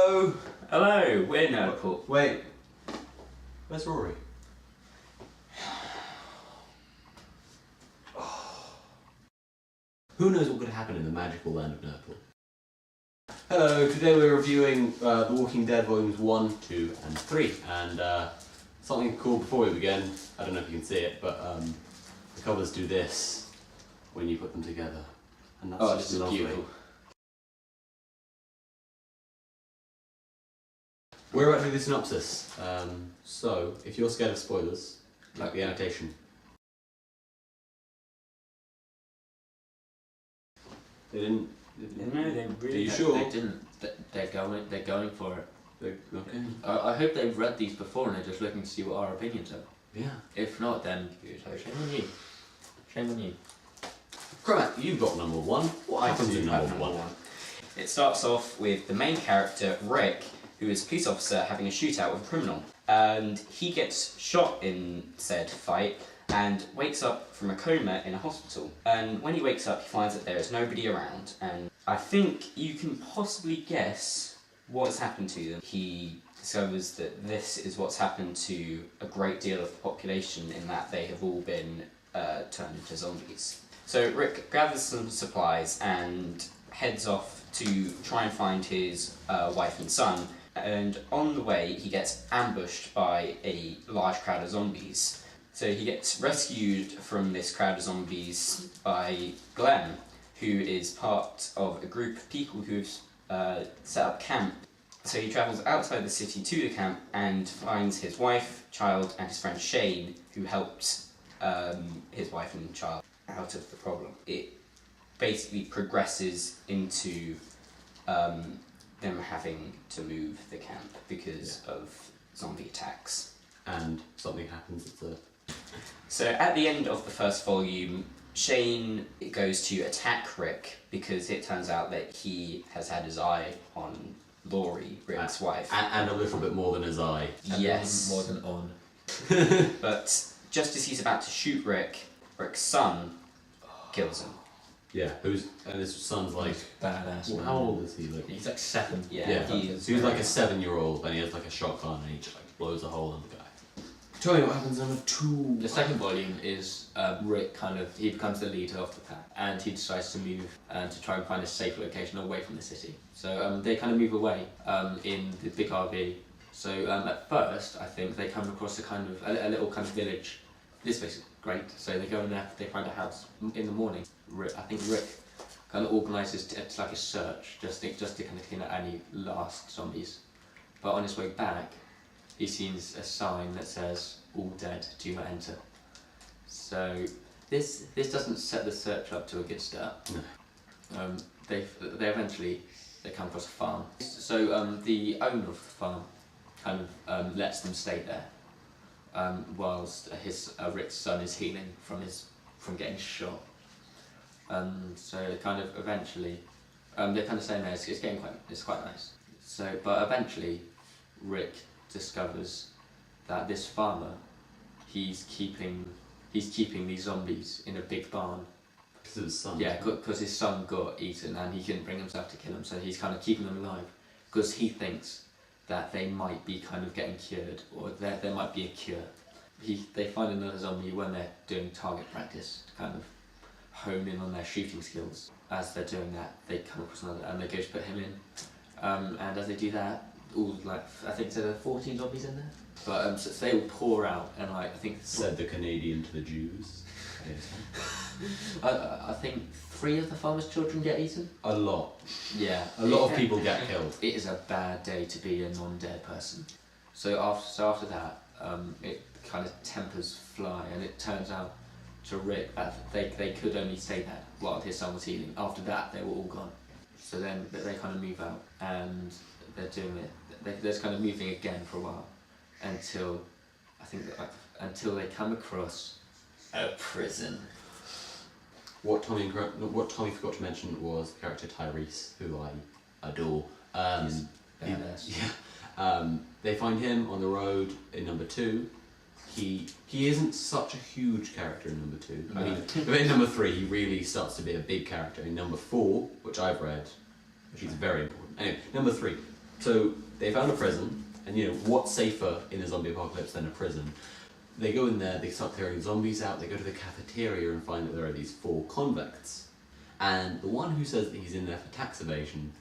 Hello! Hello, we're Nerdpool. Wait, where's Rory? Who knows what could happen in the magical land of Nerdpool? Hello, today we're reviewing The Walking Dead Volumes 1, 2 and 3, and something cool before we begin. I don't know if you can see it, but the covers do this when you put them together, and that's just lovely. Beautiful. We're about to do the synopsis, so if you're scared of spoilers, like the annotation. They didn't. No, they really. Are you sure? They didn't. They're going for it. Okay. I hope they've read these before and they're just looking to see what our opinions are. Yeah. If not, then shame on you. Shame on you. Cormac, you've got number one. What happens in number one? It starts off with the main character, Rick, who is a police officer having a shootout with a criminal. And he gets shot in said fight and wakes up from a coma in a hospital. And when he wakes up, he finds that there is nobody around. And I think you can possibly guess what has happened to them. He discovers that this is what's happened to a great deal of the population, in that they have all been turned into zombies. So Rick gathers some supplies and heads off to try and find his wife and son. And on the way, he gets ambushed by a large crowd of zombies. So he gets rescued from this crowd of zombies by Glenn, who is part of a group of people who've set up camp. So he travels outside the city to the camp and finds his wife, child, and his friend Shane, who helped his wife and child out of the problem. It basically progresses into them having to move the camp because of zombie attacks. And something happens at the... So at the end of the first volume, Shane goes to attack Rick because it turns out that he has had his eye on Laurie, Rick's wife. And a little bit more than his eye. Yes. More than on. But just as he's about to shoot Rick, Rick's son kills him. Yeah, and his son's like... Badass. Well, how old is he? Like, he's like 7. Yeah, he is. So he's like a 7-year-old, and he has like a shotgun, and he just like blows a hole in the guy. Tell me what happens in number 2. The second volume is Rick he becomes the leader of the pack, and he decides to move to try and find a safe location away from the city. So they kind of move away in the big RV. So at first, I think they come across a little kind of village. This place is great. So they go in there, they find a house in the morning. I think Rick kind of organises it's like a search, just to kind of clean out any last zombies. But on his way back, he sees a sign that says, "All dead, do not enter." So this doesn't set the search up to a good start. No. They eventually come across a farm. So the owner of the farm kind of lets them stay there whilst Rick's son is healing from getting shot. So kind of eventually they're kind of saying that it's quite nice. So but eventually Rick discovers that this farmer, he's keeping these zombies in a big barn. Because of his son? Yeah, because his son got eaten and he couldn't bring himself to kill him, so he's kind of keeping them alive because he thinks that they might be kind of getting cured, or there might be a cure. They find another zombie when they're doing target practice to kind of hone in on their shooting skills. As they're doing that, they come across another and they go to put him in. And as they do that, I think there are 14 zombies in there. But so they all pour out, and I think said the Canadian to the Jews. I think 3 of the farmer's children get eaten. A lot. Yeah. A lot of people get killed. It is a bad day to be a non-dead person. So after that, it kind of tempers fly, and it turns out to Rick that they could only stay there while his son was healing. After that, they were all gone. So then they kind of move out, and they're doing it. They're just kind of moving again for a while, until they come across a prison. What Tommy forgot to mention was the character Tyrese, who I adore. They find him on the road in number 2. He isn't such a huge character in number 2. No. I mean, in number 3, he really starts to be a big character. In number 4, which I've read, he's very important. Anyway, number 3, So they found a prison, and what's safer in a zombie apocalypse than a prison? They go in there, they start clearing zombies out, they go to the cafeteria and find that there are these 4 convicts. And the one who says that he's in there for tax evasion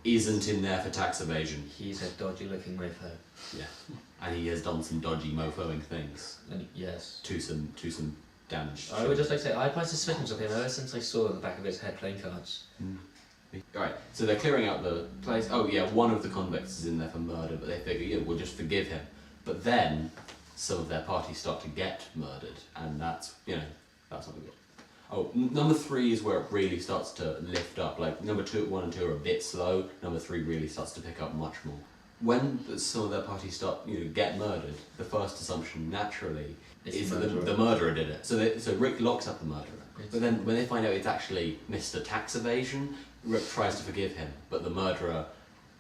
isn't in there for tax evasion. He's a dodgy looking mofo. Yeah. And he has done some dodgy mofoing things. And yes. To some damage. I would just like to say, I had my suspicions of him ever since I saw the back of his head playing cards. Alright, so they're clearing out the place. Oh yeah, one of the convicts is in there for murder, but they figure, we'll just forgive him. But then, some of their party start to get murdered, and that's not good. Oh, number 3 is where it really starts to lift up. Like, number 1 and 2 are a bit slow, number 3 really starts to pick up much more. When some of their party start, get murdered, the first assumption, naturally, is that the murderer did it. So Rick locks up the murderer. But then when they find out it's actually Mr. Tax Evasion, Rick tries to forgive him, but the murderer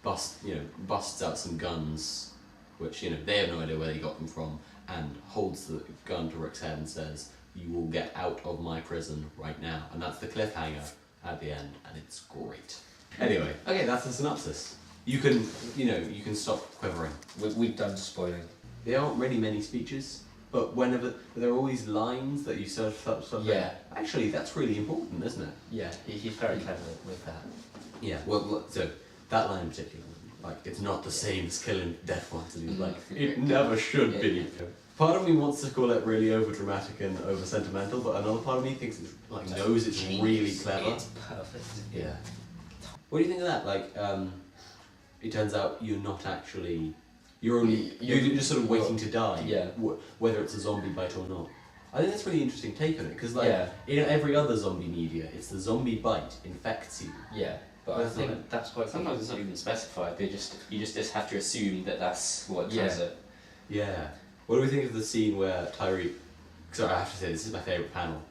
busts out some guns, which, they have no idea where he got them from, and holds the gun to Rick's head and says, "You will get out of my prison right now." And that's the cliffhanger at the end, and it's great. Anyway, okay, that's the synopsis. You can stop quivering. We've done spoiling. There aren't really many speeches, but whenever there are always lines that you sort of Yeah. Actually, that's really important, isn't it? Yeah, he's very clever with that. Yeah. Well, so that line in particular, like, it's not the same as killing dead ones, and he's like, it never should be. Part of me wants to call it really over dramatic and over sentimental, but another part of me thinks knows it's really clever. It's perfect. Yeah. What do you think of that? Like, it turns out you're just sort of waiting to die. Yeah. Whether it's a zombie bite or not. I think that's a really interesting take on it, because in every other zombie media, it's the zombie bite infects you. Yeah. But I think that's quite. Sometimes it's not even specified. You just have to assume that that's what does it. Yeah. What do we think of the scene where Tyrese? Sorry, I have to say this is my favourite panel.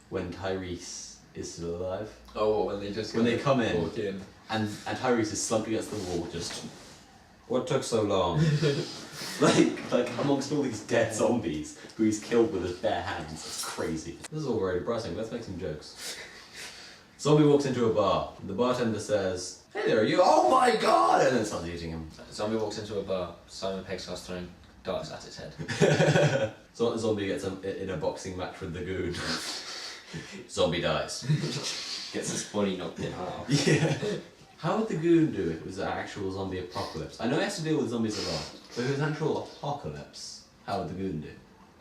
When Tyrese is still alive. Oh, when they come in. walk in. And Tyrese is slumped against the wall, just. What took so long? like amongst all these dead zombies who he's killed with his bare hands. It's crazy. This is all very depressing. Let's make some jokes. Zombie walks into a bar. The bartender says, "Hey there, are you? Oh my god!" And then starts eating him. Zombie walks into a bar. Simon Pegg starts throwing darts at its head. So zombie gets in a boxing match with the goon. Zombie dies. Gets his body knocked in half. Yeah. How would the goon do if it was an actual zombie apocalypse? I know he has to deal with zombies a lot, but if it was an actual apocalypse, how would the goon do?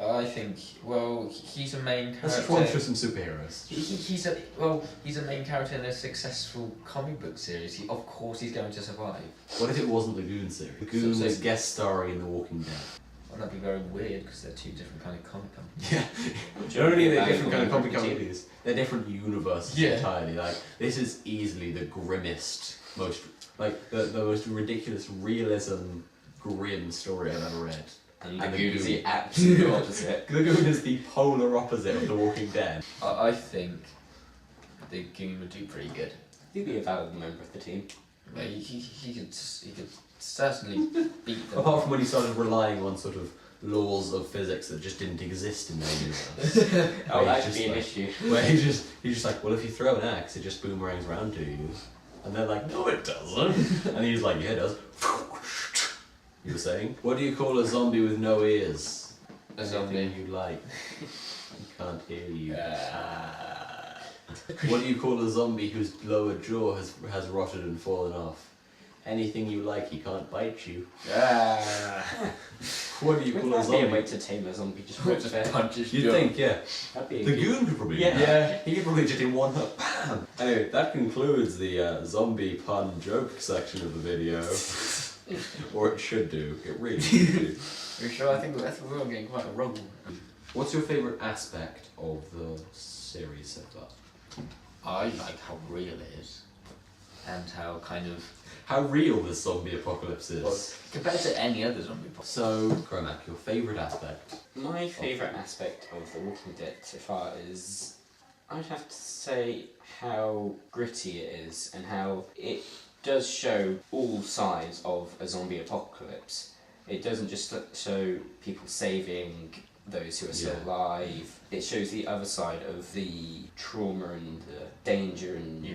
I think, he's a main character. Let's just run through some superheroes. He's a main character in a successful comic book series. Of course he's going to survive. What if it wasn't the Goon series? The Goon was guest starring in The Walking Dead. Well, that'd be very weird because they're 2 different kind of comic companies. Yeah. Not only are they different kind of comic companies, they're different universes entirely. Like, this is easily the grimmest, the most ridiculous realism, grim story I've ever read. And the Goon is the absolute opposite. The Goon is the polar opposite of The Walking Dead. I think the Goon would do pretty good. He'd be a valid member of the team. Well, he could certainly beat them. Apart from when he started relying on sort of laws of physics that just didn't exist in their universe. That should be an issue. Where he's just like, well, if you throw an axe, it just boomerangs around to you. And they're like, no, it doesn't. And he's like, yeah, it does. You were saying? What do you call a zombie with no ears? A zombie. Anything you like. I can't hear you. What do you call a zombie whose lower jaw has rotted and fallen off? Anything you like, he can't bite you. What do you call a zombie? That'd be a way to tame a zombie, just punches You'd think, yeah. That'd be The Goon could probably do that. He could probably just in one hook, bam! Anyway, that concludes the zombie pun joke section of the video. Or it should do. It really should do. Are you sure? I think we're all getting quite a wrong. What's your favourite aspect of the series so far? I like how real it is. And how how real this zombie apocalypse is. Well, compared to any other zombie apocalypse. So, Cormac, your favourite aspect? My favourite aspect of The Walking Dead so far is, I'd have to say, how gritty it is and how it does show all sides of a zombie apocalypse. It doesn't just show people saving those who are still alive. It shows the other side of the trauma and the danger and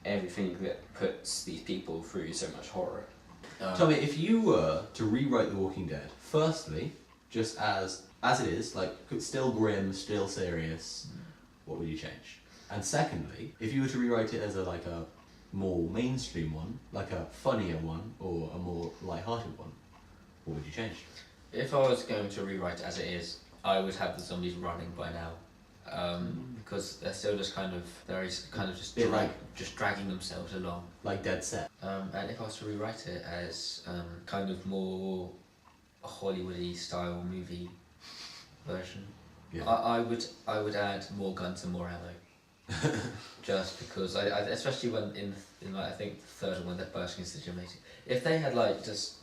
everything that puts these people through so much horror. Tell me, if you were to rewrite The Walking Dead, firstly, just as it is, like still grim, still serious, what would you change? And secondly, if you were to rewrite it as a more mainstream one, like a funnier one, or a more light-hearted one, what would you change? If I was going to rewrite it as it is, I would have the zombies running by now. Because they're still just just dragging themselves along. Like Dead Set. And if I was to rewrite it as kind of more Hollywoody style movie version, Yeah. I would add more guns and more ammo. Just because I especially when in I think the third one when they're bursting into the gymnasium. If they had just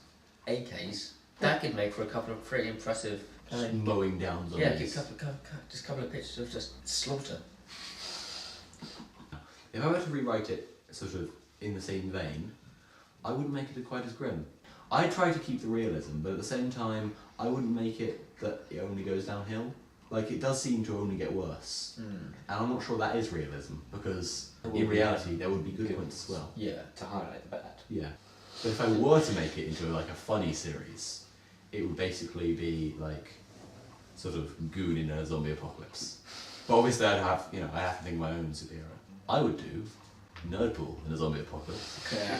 AKs, that could make for a couple of pretty impressive. Just mowing down zombies. Yeah, just a couple of pictures of just slaughter. If I were to rewrite it sort of in the same vein, I wouldn't make it quite as grim. I try to keep the realism, but at the same time, I wouldn't make it that it only goes downhill. Like, it does seem to only get worse. And I'm not sure that is realism, because in reality, there would be good points as well. Yeah. To highlight the bad. Yeah. But if I were to make it into a funny series, it would basically be sort of Goon in a zombie apocalypse. But obviously I have to think of my own superhero. I would do Nerdpool in a zombie apocalypse. Yeah.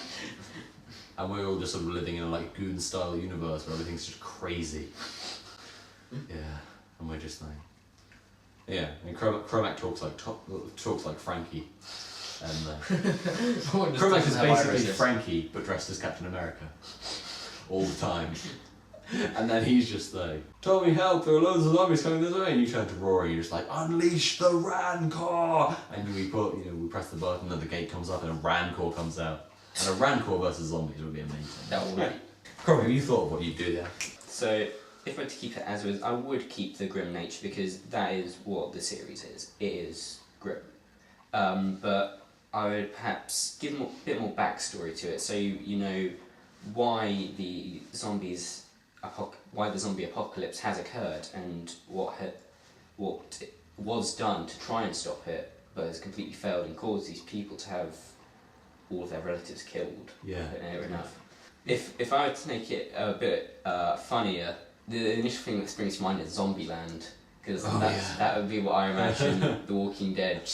And we're all just sort of living in a Goon style universe where everything's just crazy. Yeah. And we're just yeah. And Cromac talks like Frankie. And Cromac is basically Frankie but dressed as Captain America. All the time. And then he's just Tommy, help, there are loads of zombies coming this way, and you turn to Rory and you're just unleash the Rancor! And we press the button and the gate comes up and a Rancor comes out. And a Rancor versus zombies would be amazing. That would be. Cromer, have you thought of what you'd do there? So, if I were to keep it as is, I would keep the grim nature because that is what the series is. It is grim. But I would perhaps give a bit more backstory to it, so you know why the zombie apocalypse has occurred and what was done to try and stop it, but has completely failed and caused these people to have all of their relatives killed. Yeah. Near enough. If I were to make it a bit funnier, the initial thing that springs to mind is Zombieland, because that would be what I imagine The Walking Dead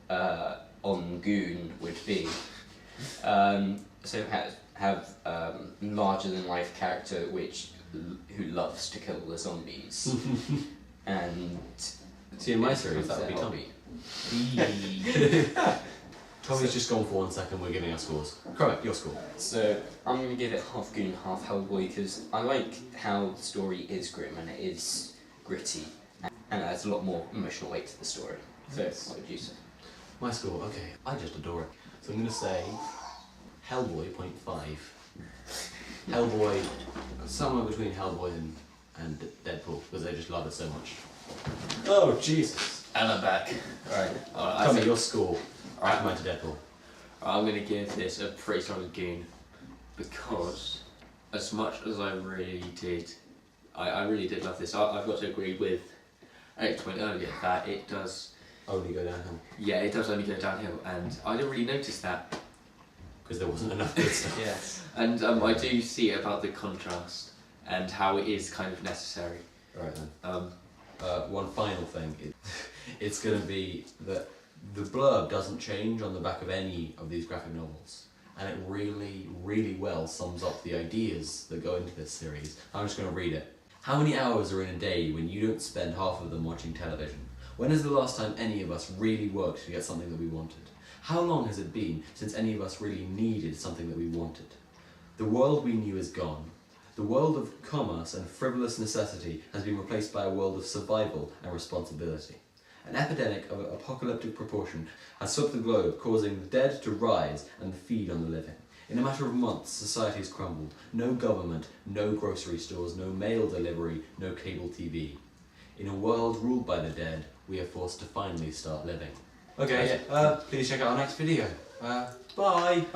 on Goon would be. So have larger than life character who loves to kill the zombies, and see, in my series that would be Tommy. Tommy's just gone for 1 second. We're giving our scores. Correct, your score. So I'm going to give it half Goon, half Hellboy because I like how the story is grim and it is gritty, and it adds a lot more emotional weight to the story. So what would you say? My score, okay. I just adore it. So I'm going to say Hellboy 0.5. Hellboy, somewhere between Hellboy and Deadpool, because I just love it so much. Oh, Jesus. And I'm back. Alright. Tell me your score. Batman to Deadpool. I'm going to give this a pretty solid Goon, because as much as I really did love this, I've got to agree with Eric's point earlier that it does only go downhill. Yeah, it does only go downhill, and I didn't really notice that. Because there wasn't enough good stuff. Yes. And I do see it about the contrast and how it is kind of necessary. Right then. One final thing. It's going to be that the blurb doesn't change on the back of any of these graphic novels. And it really, really well sums up the ideas that go into this series. I'm just going to read it. How many hours are in a day when you don't spend half of them watching television? When is the last time any of us really worked to get something that we wanted? How long has it been since any of us really needed something that we wanted? The world we knew is gone. The world of commerce and frivolous necessity has been replaced by a world of survival and responsibility. An epidemic of apocalyptic proportion has swept the globe, causing the dead to rise and feed on the living. In a matter of months, society has crumbled. No government, no grocery stores, no mail delivery, no cable TV. In a world ruled by the dead, we are forced to finally start living. Okay, please check out our next video. Bye! Bye!